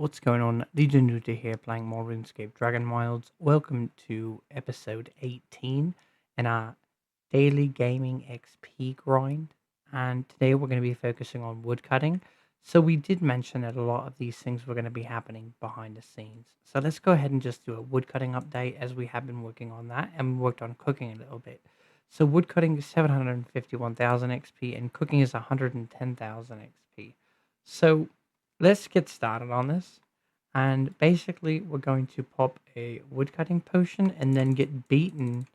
What's going on? Legion Nuda here playing more RuneScape Dragonwilds. Welcome to episode 18 in our daily gaming XP grind. And today we're going to be focusing on woodcutting. So we did mention that a lot of these things were going to be happening behind the scenes. So let's go ahead and just do a woodcutting update as we have been working on that and we worked on cooking a little bit. So woodcutting is 751,000 XP and cooking is 110,000 XP. So let's get started on this. And basically, we're going to pop a woodcutting potion and then get beaten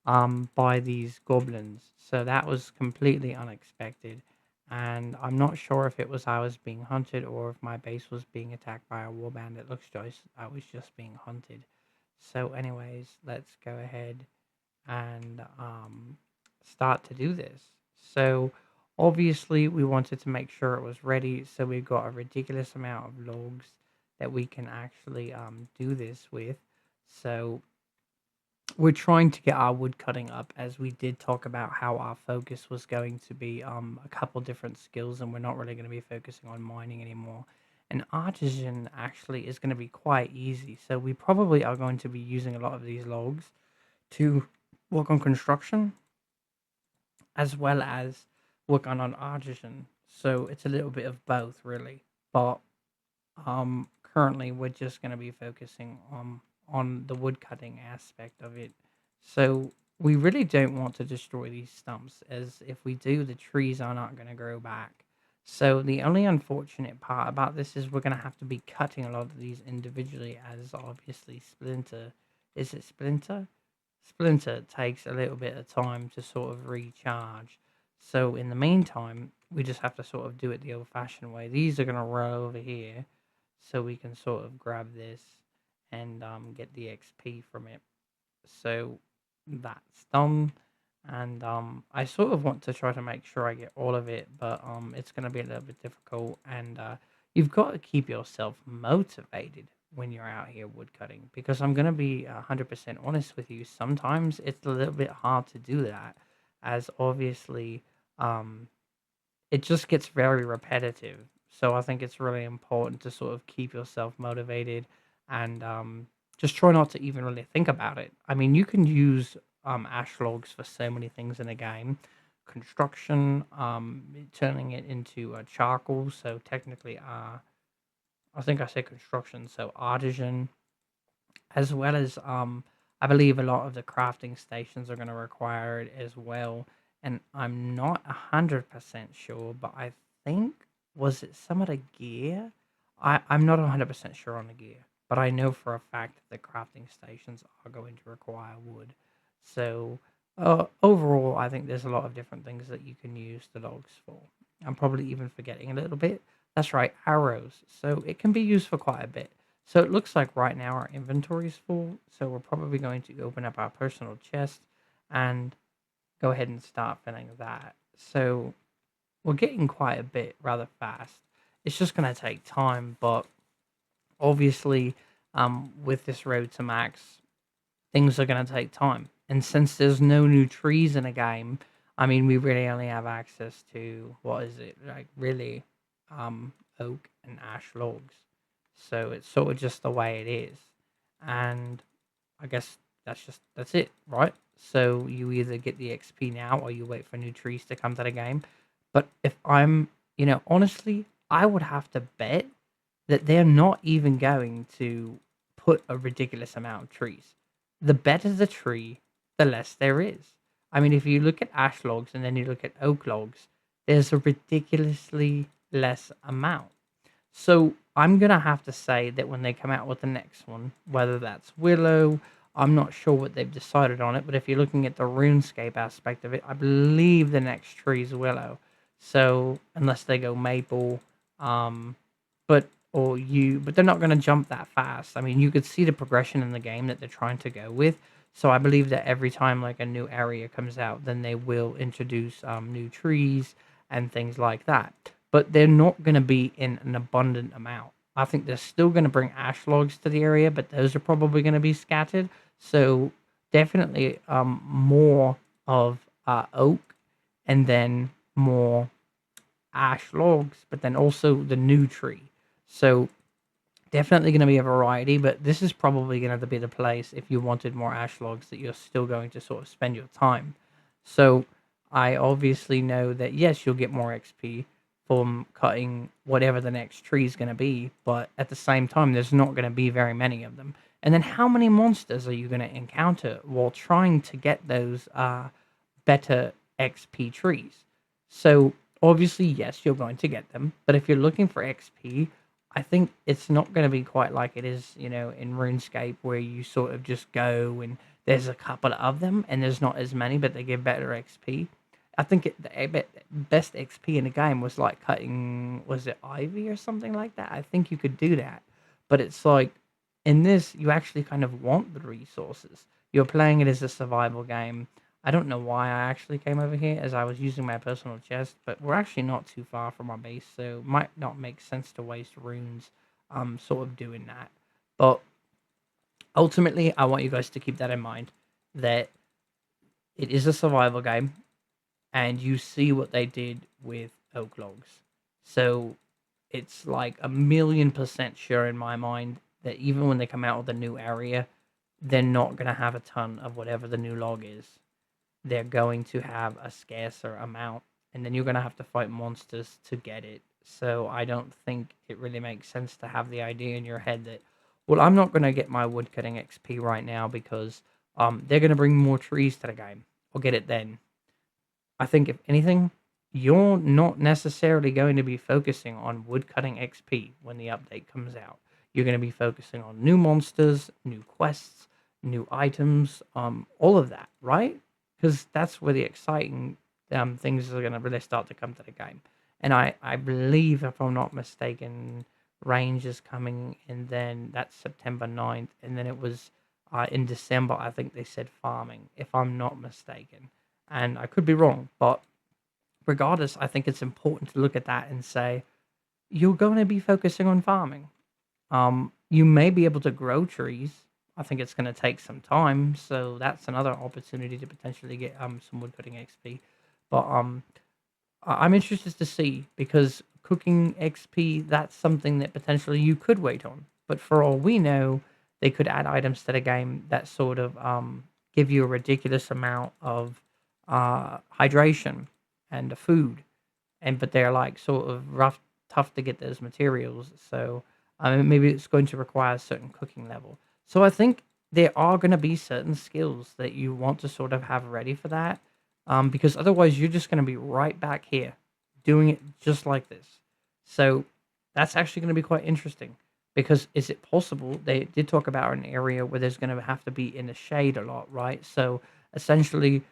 by these goblins. So that was completely unexpected. And I'm not sure if it was I was being hunted or if my base was being attacked by a warband. It looks just I was just being hunted. So anyways, let's go ahead and start to do this. So obviously we wanted to make sure it was ready, so we've got a ridiculous amount of logs that we can actually do this with. So we're trying to get our wood cutting up, as we did talk about how our focus was going to be a couple different skills, and we're not really going to be focusing on mining anymore. And artisan actually is going to be quite easy, so we probably are going to be using a lot of these logs to work on construction as well as work on an artisan. So it's a little bit of both, really. But currently, we're just going to be focusing on the wood cutting aspect of it. So we really don't want to destroy these stumps, as if we do, the trees are not going to grow back. So the only unfortunate part about this is we're going to have to be cutting a lot of these individually, as obviously Splinter, is it Splinter? Splinter takes a little bit of time to sort of recharge. So in the meantime, we just have to sort of do it the old-fashioned way. These are going to roll over here, so we can sort of grab this and get the XP from it. So that's done. And I sort of want to try to make sure I get all of it, but it's going to be a little bit difficult. And you've got to keep yourself motivated when you're out here woodcutting, because I'm going to be 100% honest with you. Sometimes it's a little bit hard to do that, as obviously it just gets very repetitive. So I think it's really important to sort of keep yourself motivated and just try not to even really think about it. I mean, you can use ash logs for so many things in a game. Construction, turning it into charcoal. So technically, I think I said construction. So artisan, as well as I believe a lot of the crafting stations are going to require it as well. And I'm not 100% sure, but I think, was it some of the gear? I'm not 100% sure on the gear, but I know for a fact that the crafting stations are going to require wood. So overall, I think there's a lot of different things that you can use the logs for. I'm probably even forgetting a little bit. That's right, arrows. So it can be used for quite a bit. So it looks like right now our inventory is full. So we're probably going to open up our personal chest and go ahead and start filling that. So we're getting quite a bit rather fast. It's just going to take time, but obviously, with this road to max, things are going to take time. And since there's no new trees in a game, I mean, we really only have access to, what is it, like really, oak and ash logs. So it's sort of just the way it is. And I guess that's it, right? So you either get the XP now or you wait for new trees to come to the game. But if I'm, honestly, I would have to bet that they're not even going to put a ridiculous amount of trees. The better the tree, the less there is. I mean, if you look at ash logs and then you look at oak logs, there's a ridiculously less amount. So I'm going to have to say that when they come out with the next one, whether that's willow, I'm not sure what they've decided on it, but if you're looking at the RuneScape aspect of it, I believe the next tree is willow. So unless they go maple, but but they're not going to jump that fast. I mean, you could see the progression in the game that they're trying to go with. So I believe that every time like a new area comes out, then they will introduce new trees and things like that. But they're not going to be in an abundant amount. I think they're still going to bring ash logs to the area, but those are probably going to be scattered. So definitely more of oak, and then more ash logs, but then also the new tree. So Definitely going to be a variety, but this is probably going to be the place if you wanted more ash logs that you're still going to sort of spend your time. So I obviously know that yes, you'll get more XP from cutting whatever the next tree is going to be, but at the same time, there's not going to be very many of them. And then how many monsters are you going to encounter while trying to get those better XP trees? So obviously, yes, you're going to get them, but if you're looking for XP, I think it's not going to be quite like it is, in RuneScape, where you sort of just go and there's a couple of them and there's not as many, but they give better XP. I think the best XP in the game was like cutting, was it ivy or something like that? I think you could do that, but it's like in this, you actually kind of want the resources. You're playing it as a survival game. I don't know why I actually came over here as I was using my personal chest, but we're actually not too far from our base, so might not make sense to waste runes sort of doing that. But ultimately, I want you guys to keep that in mind, that it is a survival game, and you see what they did with oak logs. So it's like 1,000,000% sure in my mind that even when they come out with a new area, they're not going to have a ton of whatever the new log is. They're going to have a scarcer amount, and then you're going to have to fight monsters to get it. So I don't think it really makes sense to have the idea in your head that, well, I'm not going to get my woodcutting XP right now because they're going to bring more trees to the game. I'll get it then. I think if anything, you're not necessarily going to be focusing on woodcutting XP when the update comes out. You're going to be focusing on new monsters, new quests, new items, all of that, right? Because that's where the exciting things are going to really start to come to the game. And I believe, if I'm not mistaken, Range is coming, and then that's September 9th, and then it was in December, I think they said farming, if I'm not mistaken. And I could be wrong, but regardless, I think it's important to look at that and say, you're going to be focusing on farming. You may be able to grow trees. I think it's going to take some time, so that's another opportunity to potentially get some woodcutting XP. But I'm interested to see, because cooking XP, that's something that potentially you could wait on. But for all we know, they could add items to the game that sort of give you a ridiculous amount of hydration and food, but they're like sort of tough to get those materials. So maybe it's going to require a certain cooking level. So I think there are going to be certain skills that you want to sort of have ready for that, because otherwise you're just going to be right back here doing it just like this. So that's actually going to be quite interesting, because is it possible, they did talk about an area where there's going to have to be in the shade a lot, right? So essentially,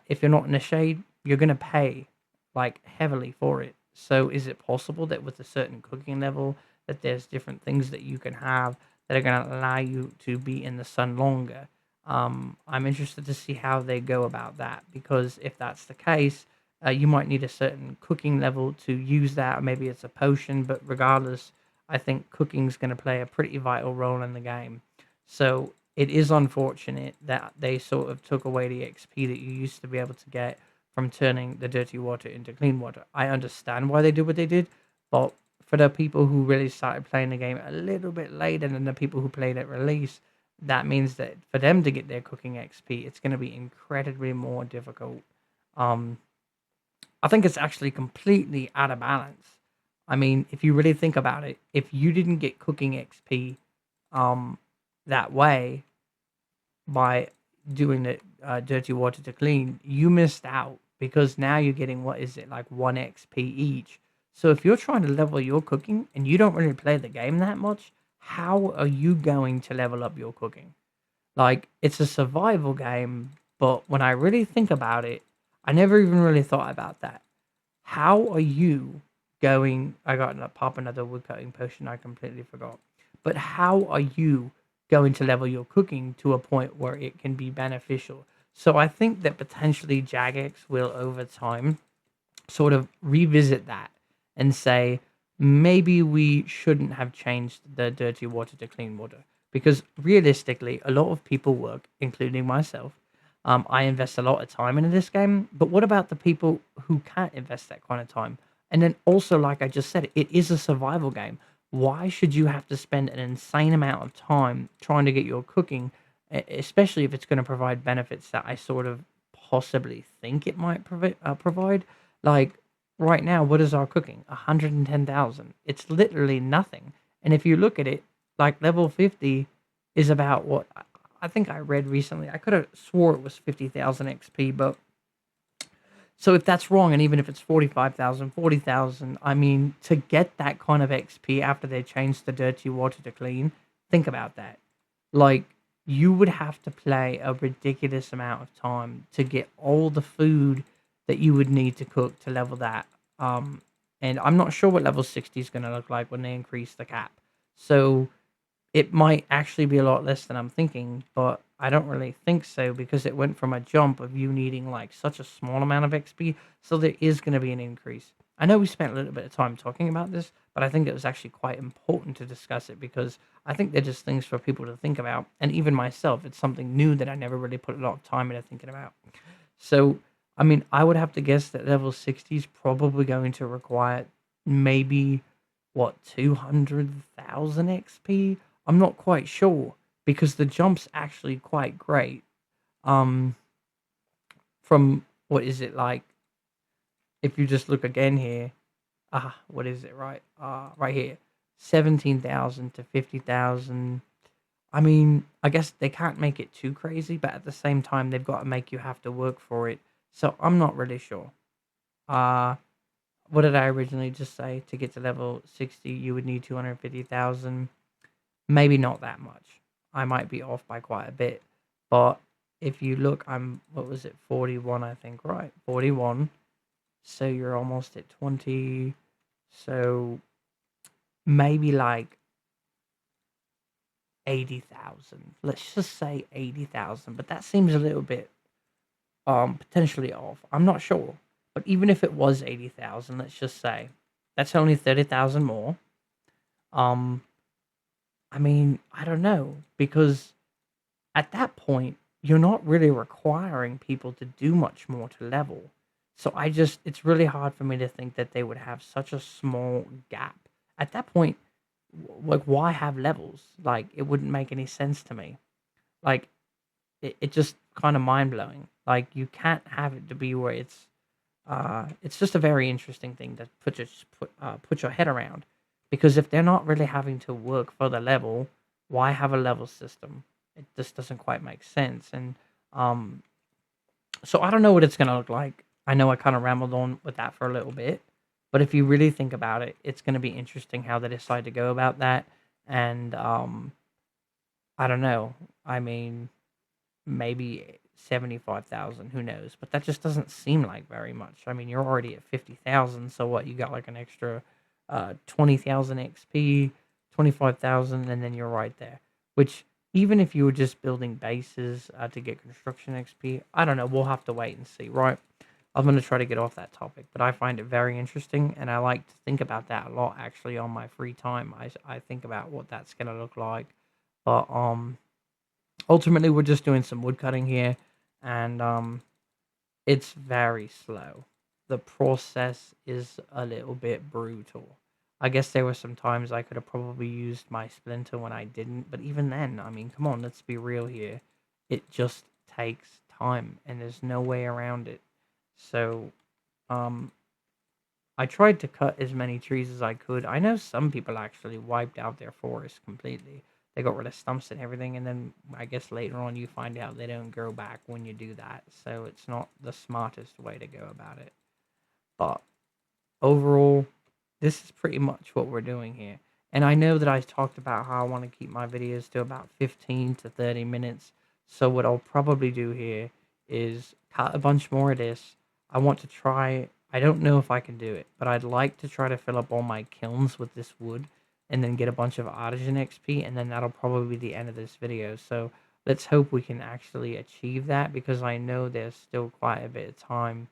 if you're not in the shade, you're going to pay like heavily for it. So is it possible that with a certain cooking level that there's different things that you can have that are going to allow you to be in the sun longer? I'm interested to see how they go about that, because if that's the case, you might need a certain cooking level to use that, or maybe it's a potion, but regardless, I think cooking is going to play a pretty vital role in the game. So it is unfortunate that they sort of took away the XP that you used to be able to get from turning the dirty water into clean water. I understand why they did what they did, but for the people who really started playing the game a little bit later than the people who played at release, that means that for them to get their cooking XP, it's going to be incredibly more difficult. I think it's actually completely out of balance. I mean, if you really think about it, if you didn't get cooking XP that way by doing the dirty water to clean, you missed out, because now you're getting, what is it, like 1 XP each. So if you're trying to level your cooking and you don't really play the game that much, how are you going to level up your cooking? Like, it's a survival game, but when I really think about it, I never even really thought about that. How are you going? I got to pop another woodcutting potion. I completely forgot. But how are you going to level your cooking to a point where it can be beneficial? So I think that potentially Jagex will, over time, sort of revisit that and say, maybe we shouldn't have changed the dirty water to clean water, because realistically, a lot of people work, including myself. I invest a lot of time into this game, but what about the people who can't invest that kind of time? And then also, like I just said, it is a survival game. why should you have to spend an insane amount of time trying to get your cooking, especially if it's going to provide benefits that I sort of possibly think it might provide? Like right now, what is our cooking? 110,000. It's literally nothing. And if you look at it, like level 50 is about what I think I read recently. I could have swore it was 50,000 XP, but so if that's wrong, and even if it's 45,000, 40,000, I mean, to get that kind of XP after they changed the dirty water to clean, think about that. Like, you would have to play a ridiculous amount of time to get all the food that you would need to cook to level that. Um, and I'm not sure what level 60 is going to look like when they increase the cap. So it might actually be a lot less than I'm thinking, but I don't really think so because it went from a jump of you needing like such a small amount of XP. So there is going to be an increase. I know we spent a little bit of time talking about this, but I think it was actually quite important to discuss it because I think they're just things for people to think about. And even myself, it's something new that I never really put a lot of time into thinking about. So, I mean, I would have to guess that level 60 is probably going to require maybe what 200,000 XP. I'm not quite sure because the jump's actually quite great. Um, from what is it like? If you just look again here, what is it right? Right here, 17,000 to 50,000. I mean, I guess they can't make it too crazy, but at the same time, they've got to make you have to work for it. So I'm not really sure. Uh, what did I originally just say? To get to level 60, you would need 250,000. Maybe not that much. I might be off by quite a bit. But if you look, what was it, 41, I think, right? 41. So you're almost at 20. So maybe like 80,000. Let's just say 80,000. But that seems a little bit potentially off. I'm not sure. But even if it was 80,000, let's just say that's only 30,000 more. Um, I mean, I don't know because at that point, you're not really requiring people to do much more to level. So it's really hard for me to think that they would have such a small gap. At that point, like, why have levels? Like, it wouldn't make any sense to me. Like, it just kind of mind blowing. Like, you can't have it to be where it's just a very interesting thing to put your head around. Because if they're not really having to work for the level, why have a level system? It just doesn't quite make sense. And um, so I don't know what it's gonna look like. I know I kind of rambled on with that for a little bit, but if you really think about it, it's gonna be interesting how they decide to go about that. And I don't know. I mean, maybe 75,000, who knows? But that just doesn't seem like very much. I mean, you're already at 50,000, so what? You got like an extra 20,000 XP, 25,000, and then you're right there. Which, even if you were just building bases to get construction XP, I don't know. We'll have to wait and see, right? I'm going to try to get off that topic, but I find it very interesting, and I like to think about that a lot actually on my free time. I think about what that's going to look like. But ultimately, we're just doing some wood cutting here, and it's very slow. The process is a little bit brutal. I guess there were some times I could have probably used my splinter when I didn't, but even then, I mean, come on, let's be real here. It just takes time, and there's no way around it. So, um, I tried to cut as many trees as I could. I know some people actually wiped out their forest completely. They got rid of stumps and everything, and then I guess later on you find out they don't grow back when you do that. So it's not the smartest way to go about it. But overall, this is pretty much what we're doing here. And I know that I talked about how I want to keep my videos to about 15 to 30 minutes. So what I'll probably do here is cut a bunch more of this. I want to try, I don't know if I can do it, but I'd like to try to fill up all my kilns with this wood and then get a bunch of artisan XP, and then that'll probably be the end of this video. So let's hope we can actually achieve that because I know there's still quite a bit of time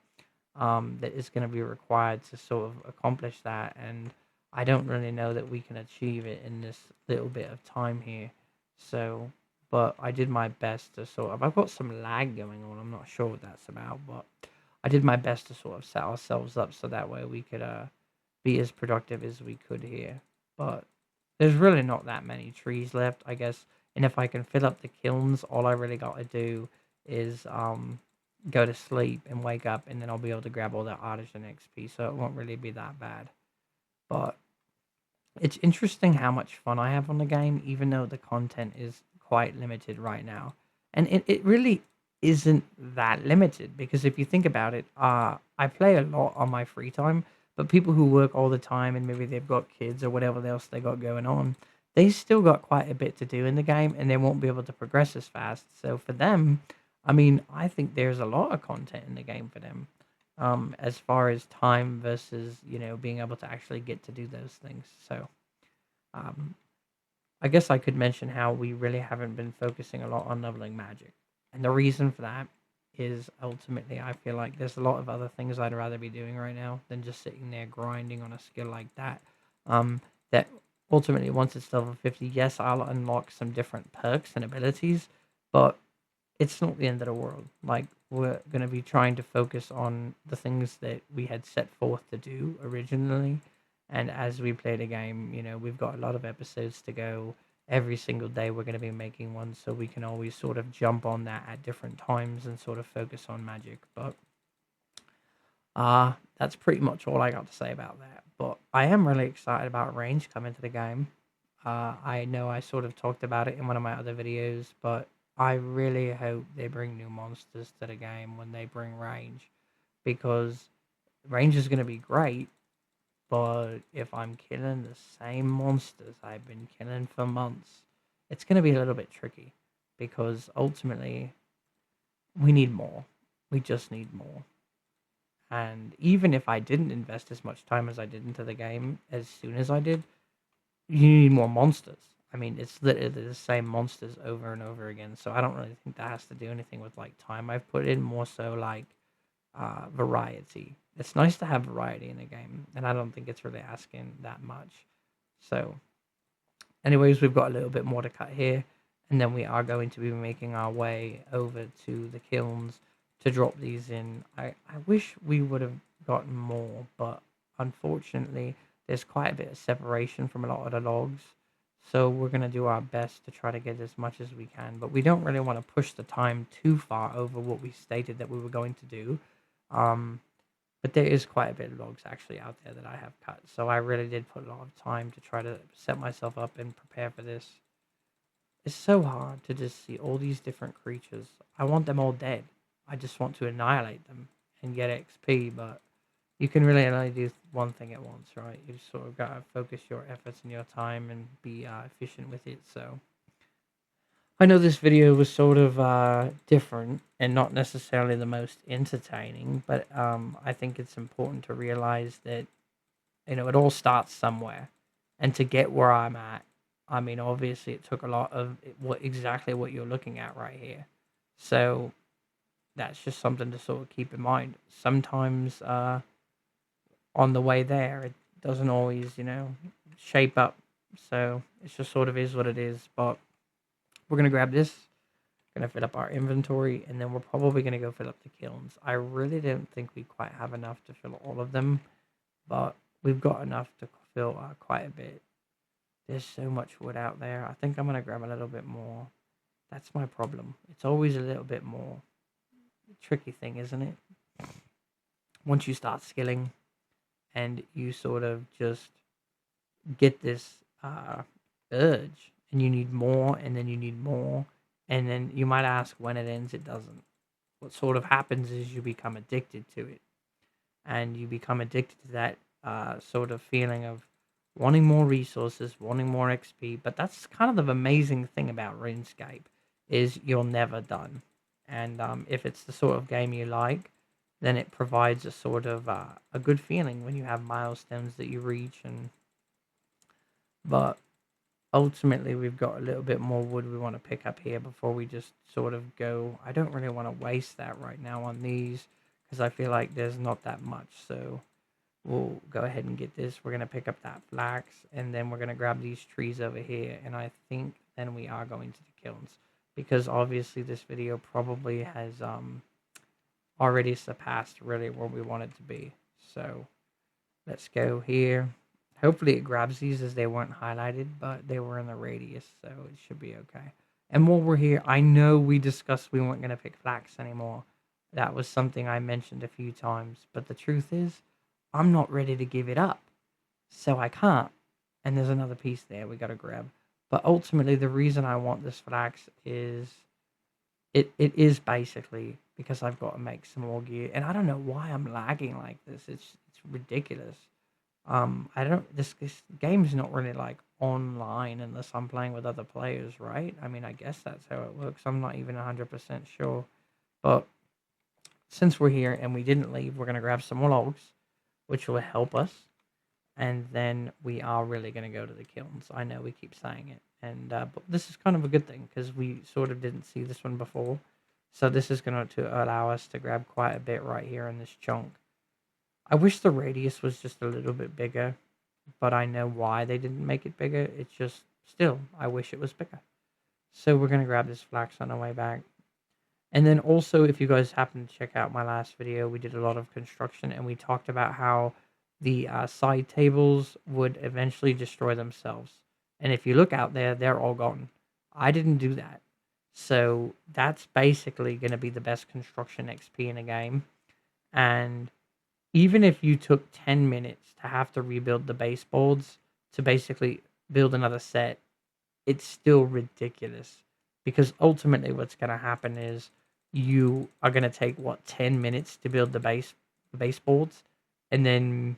that is going to be required to sort of accomplish that. And I don't really know that we can achieve it in this little bit of time here. So, but I did my best to sort of, I've got some lag going on. I'm not sure what that's about, but I did my best to sort of set ourselves up so that way we could be as productive as we could here. But there's really not that many trees left, I guess. And if I can fill up the kilns, all I really got to do is go to sleep and wake up, and then I'll be able to grab all that artisan XP. So it won't really be that bad. But it's interesting how much fun I have on the game, even though the content is quite limited right now. And it really isn't that limited because if you think about it, I play a lot on my free time, but people who work all the time and maybe they've got kids or whatever else they got going on, they still got quite a bit to do in the game and they won't be able to progress as fast. So for them, I mean, I think there's a lot of content in the game for them. As far as time versus, being able to actually get to do those things. So, um, I guess I could mention how we really haven't been focusing a lot on leveling magic. And the reason for that is ultimately I feel like there's a lot of other things I'd rather be doing right now than just sitting there grinding on a skill like that. That ultimately, once it's level 50, yes, I'll unlock some different perks and abilities, but it's not the end of the world. Like, we're going to be trying to focus on the things that we had set forth to do originally. And as we play the game, we've got a lot of episodes to go. Every single day, we're going to be making one, so we can always sort of jump on that at different times and sort of focus on magic. But that's pretty much all I got to say about that. But I am really excited about range coming to the game. I know I sort of talked about it in one of my other videos, but I really hope they bring new monsters to the game when they bring range, because range is going to be great, but if I'm killing the same monsters I've been killing for months, it's going to be a little bit tricky because ultimately we need more. We just need more. And even if I didn't invest as much time as I did into the game as soon as I did, you need more monsters. I mean, it's literally the same monsters over and over again. So I don't really think that has to do anything with like time I've put in, more so like variety. It's nice to have variety in a game, and I don't think it's really asking that much. So, anyways, we've got a little bit more to cut here, and then we are going to be making our way over to the kilns to drop these in. I wish we would have gotten more, but unfortunately, there's quite a bit of separation from a lot of the logs. So we're going to do our best to try to get as much as we can, but we don't really want to push the time too far over what we stated that we were going to do. But there is quite a bit of logs actually out there that I have cut. So I really did put a lot of time to try to set myself up and prepare for this. It's so hard to just see all these different creatures. I want them all dead. I just want to annihilate them and get XP, but you can really only do one thing at once, right? You just sort of got to focus your efforts and your time and be efficient with it. So I know this video was sort of different and not necessarily the most entertaining, but I think it's important to realize that, it all starts somewhere. And to get where I'm at, I mean, obviously it took a lot of exactly what you're looking at right here. So that's just something to sort of keep in mind. Sometimes on the way there, it doesn't always, shape up. So it just sort of is what it is. But we're going to grab this, going to fill up our inventory, and then we're probably going to go fill up the kilns. I really don't think we quite have enough to fill all of them, but we've got enough to fill quite a bit. There's so much wood out there. I think I'm going to grab a little bit more. That's my problem. It's always a little bit more. Tricky thing, isn't it? Once you start skilling and you sort of just get this urge, and you need more, and then you need more, and then you might ask when it ends. It doesn't. What sort of happens is you become addicted to it, and you become addicted to that sort of feeling of wanting more resources, wanting more XP. But that's kind of the amazing thing about RuneScape is you're never done. And if it's the sort of game you like, then it provides a sort of a good feeling when you have milestones that you reach. But ultimately, we've got a little bit more wood we want to pick up here before we just sort of go. I don't really want to waste that right now on these because I feel like there's not that much. So we'll go ahead and get this. We're going to pick up that flax, and then we're going to grab these trees over here. And I think then we are going to the kilns, because obviously this video probably has already surpassed really where we want it to be. So let's go here, Hopefully it grabs these as they weren't highlighted, but they were in the radius, so it should be okay. And while we're here, I know we discussed we weren't going to pick flax anymore. That was something I mentioned a few times, but the truth is, I'm not ready to give it up, so I can't. And there's another piece there we got to grab. But ultimately, the reason I want this flax is it is basically because I've got to make some more gear, and I don't know why I'm lagging like this. It's ridiculous. I don't. This game's not really like online unless I'm playing with other players, right? I mean, I guess that's how it works. I'm not even 100% sure, but since we're here and we didn't leave, we're gonna grab some more logs, which will help us, and then we are really gonna go to the kilns. I know we keep saying it, and but this is kind of a good thing because we sort of didn't see this one before, so this is going to allow us to grab quite a bit right here in this chunk. I wish the radius was just a little bit bigger, but I know why they didn't make it bigger. It's just, still, I wish it was bigger. So we're going to grab this flax on our way back. And then also, if you guys happen to check out my last video, we did a lot of construction, and we talked about how the side tables would eventually destroy themselves. And if you look out there, they're all gone. I didn't do that. So that's basically going to be the best construction XP in a game. And even if you took 10 minutes to have to rebuild the baseboards to basically build another set, it's still ridiculous. Because ultimately what's going to happen is you are going to take, what, 10 minutes to build the baseboards, and then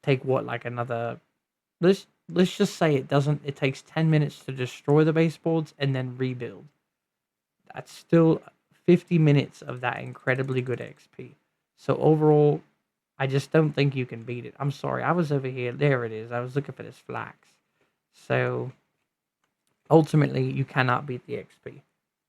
take, what, like another... Let's just say it takes 10 minutes to destroy the baseboards and then rebuild. That's still 50 minutes of that incredibly good XP. So overall, I just don't think you can beat it. I'm sorry, I was over here. There it is. I was looking for this flax. So ultimately, you cannot beat the XP.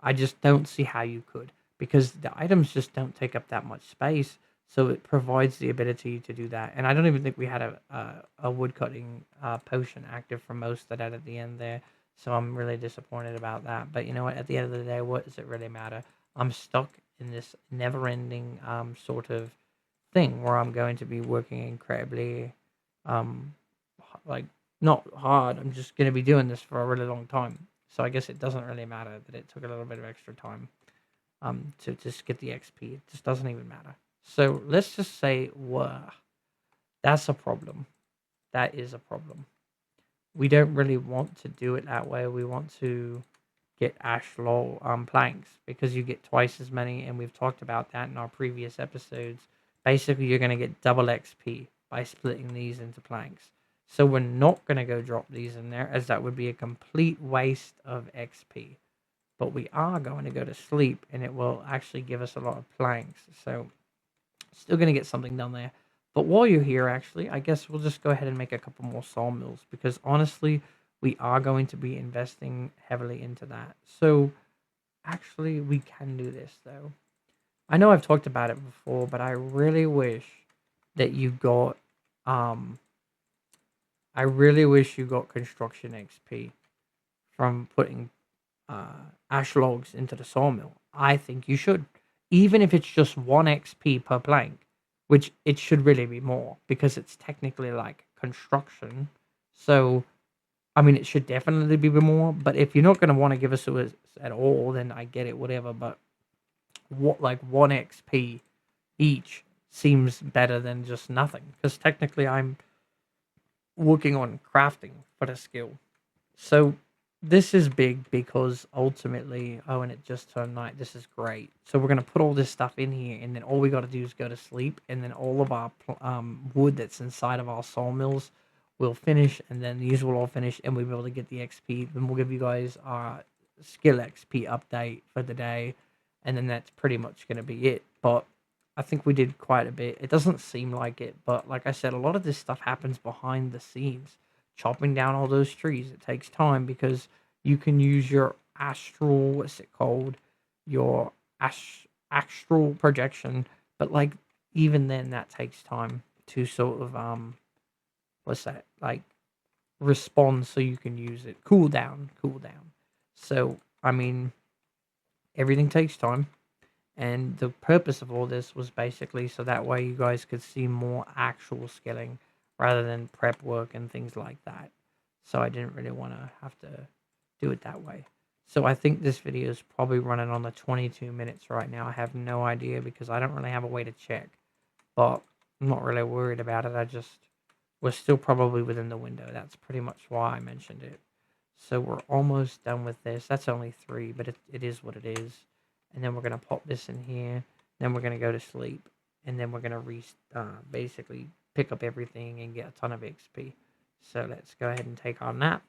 I just don't see how you could, because the items just don't take up that much space. So it provides the ability to do that. And I don't even think we had a woodcutting potion active for most of that at the end there. So I'm really disappointed about that. But you know what? At the end of the day, what does it really matter? I'm stuck in this never-ending sort of thing where I'm going to be working incredibly, like, not hard. I'm just going to be doing this for a really long time. So I guess it doesn't really matter that it took a little bit of extra time to just get the XP. It just doesn't even matter. So let's just say, wow, that's a problem. That is a problem. We don't really want to do it that way. We want to get ashlar planks, because you get twice as many, and we've talked about that in our previous episodes. Basically, you're going to get double XP by splitting these into planks. So we're not going to go drop these in there, as that would be a complete waste of XP. But we are going to go to sleep, and it will actually give us a lot of planks. So still going to get something done there. But while you're here, actually, I guess we'll just go ahead and make a couple more sawmills, because honestly, we are going to be investing heavily into that. So actually, we can do this, though. I know I've talked about it before, but I really wish that you got, I really wish you got construction XP from putting ash logs into the sawmill. I think you should. Even if it's just 1 XP per plank, which it should really be more, because it's technically like construction. So, I mean, it should definitely be more. But if you're not going to want to give us at all, then I get it, whatever. But what, like 1 XP each seems better than just nothing, because technically I'm working on crafting for the skill. So this is big, because ultimately, oh, and it just turned night. This is great. So we're going to put all this stuff in here, and then all we got to do is go to sleep, and then all of our wood that's inside of our sawmills will finish, and then these will all finish, and we'll be able to get the XP. Then we'll give you guys our skill XP update for the day, and then that's pretty much going to be it. But I think we did quite a bit. It doesn't seem like it, but like I said, a lot of this stuff happens behind the scenes. Chopping down all those trees, it takes time, because you can use your astral, what's it called? Your astral projection, but like even then that takes time to sort of what's that? Like respond so you can use it. Cool down. So, I mean, everything takes time. And the purpose of all this was basically so that way you guys could see more actual skilling rather than prep work and things like that. So I didn't really want to have to do it that way. So I think this video is probably running on the 22 minutes right now. I have no idea because I don't really have a way to check. But I'm not really worried about it. We're still probably within the window. That's pretty much why I mentioned it. So we're almost done with this. That's only 3, but it is what it is. And then we're going to pop this in here. Then we're going to go to sleep. And then we're going to basically pick up everything and get a ton of XP. So let's go ahead and take our nap.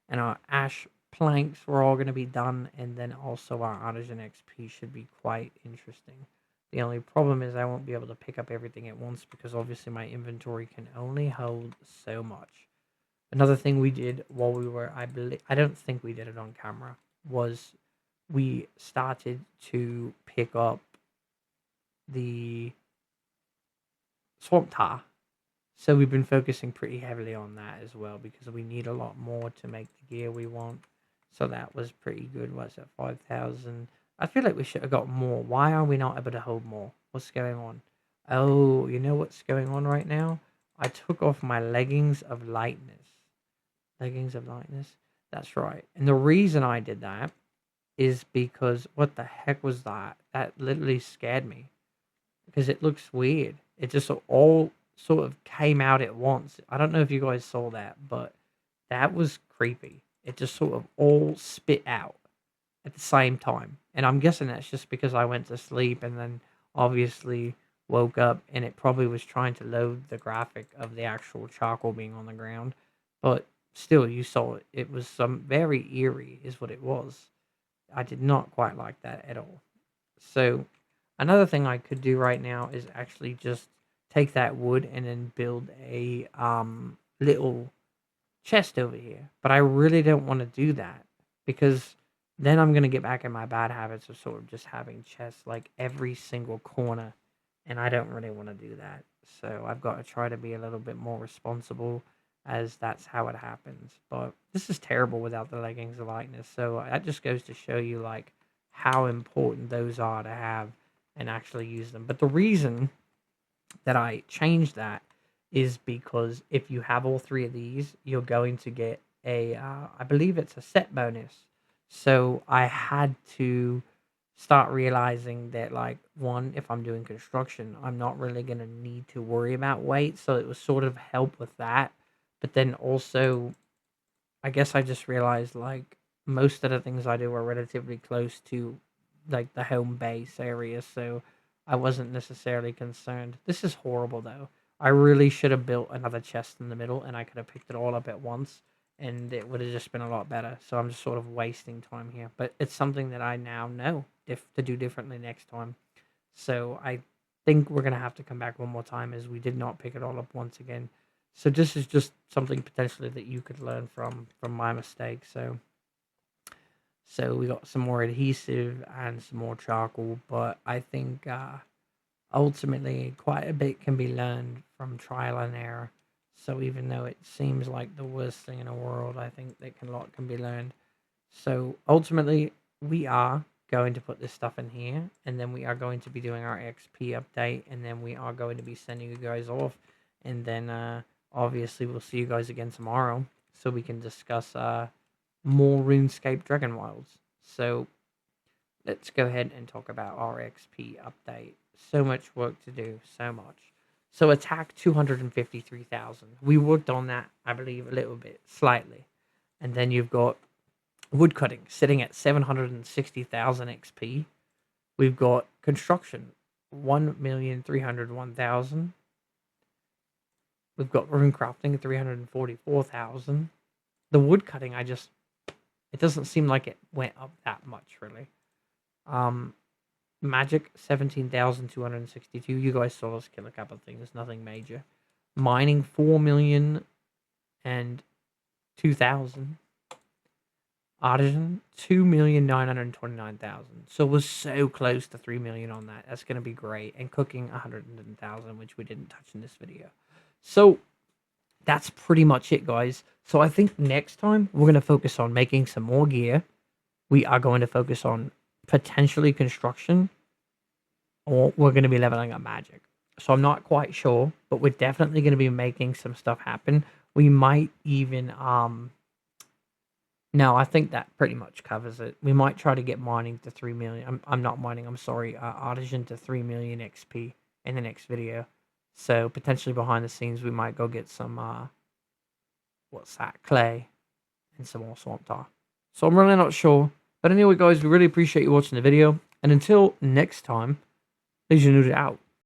And our ash planks were all going to be done. And then also our artisan XP should be quite interesting. The only problem is I won't be able to pick up everything at once because obviously my inventory can only hold so much. Another thing we did while we were, I don't think we did it on camera, was we started to pick up the swamp tar. So we've been focusing pretty heavily on that as well because we need a lot more to make the gear we want. So that was pretty good. What's that, 5,000? I feel like we should have got more. Why are we not able to hold more? What's going on? Oh, you know what's going on right now? I took off my leggings of lightness. Leggings of lightness? That's right. And the reason I did that is because, what the heck was that? That literally scared me. Because it looks weird. It just all sort of came out at once. I don't know if you guys saw that, but that was creepy. It just sort of all spit out at the same time. And I'm guessing that's just because I went to sleep and then obviously woke up and it probably was trying to load the graphic of the actual charcoal being on the ground. But still, you saw it. It was some very eerie is what it was. I did not quite like that at all. So another thing I could do right now is actually just take that wood and then build a little chest over here. But I really don't want to do that because then I'm going to get back in my bad habits of sort of just having chests like every single corner. And I don't really want to do that. So I've got to try to be a little bit more responsible as that's how it happens. But this is terrible without the leggings of lightness. So that just goes to show you like how important those are to have and actually use them. But the reason that I changed that is because if you have all 3 of these, you're going to get a, I believe it's a set bonus. So I had to start realizing that, like, one, if I'm doing construction, I'm not really going to need to worry about weight. So it was sort of help with that. But then also, I guess I just realized, like, most of the things I do are relatively close to, like, the home base area. So I wasn't necessarily concerned. This is horrible, though. I really should have built another chest in the middle, and I could have picked it all up at once, and it would have just been a lot better. So I'm just sort of wasting time here. But it's something that I now know to do differently next time. So I think we're going to have to come back one more time as we did not pick it all up once again. So this is just something potentially that you could learn from my mistake. So we got some more adhesive and some more charcoal, but I think ultimately quite a bit can be learned from trial and error. So even though it seems like the worst thing in the world, I think that a lot can be learned. So ultimately, we are going to put this stuff in here, and then we are going to be doing our XP update, and then we are going to be sending you guys off, and then obviously we'll see you guys again tomorrow, so we can discuss more RuneScape Dragonwilds. So let's go ahead and talk about our XP update. So much work to do, so much. So attack 253,000. We worked on that, I believe, a little bit, slightly. And then you've got woodcutting sitting at 760,000 XP. We've got construction, 1,301,000. We've got rune crafting, 344,000. The woodcutting, it doesn't seem like it went up that much, really. Magic, 17,262. You guys saw us kill a couple of things, nothing major. Mining, 4,002,000. Artisan, 2,929,000. So we're so close to 3 million on that. That's going to be great. And cooking, 110,000, which we didn't touch in this video. So that's pretty much it, guys. So I think next time we're going to focus on making some more gear. We are going to focus on potentially construction, or we're going to be leveling up magic. So I'm not quite sure, but we're definitely going to be making some stuff happen. We might even no, I think that pretty much covers it. We might try to get mining to 3 million. I'm not mining, I'm sorry, artisan to 3 million XP in the next video. So potentially behind the scenes, we might go get some, what's that, clay and some more swamp tar. So I'm really not sure. But anyway, guys, we really appreciate you watching the video. And until next time, Legion Nude out.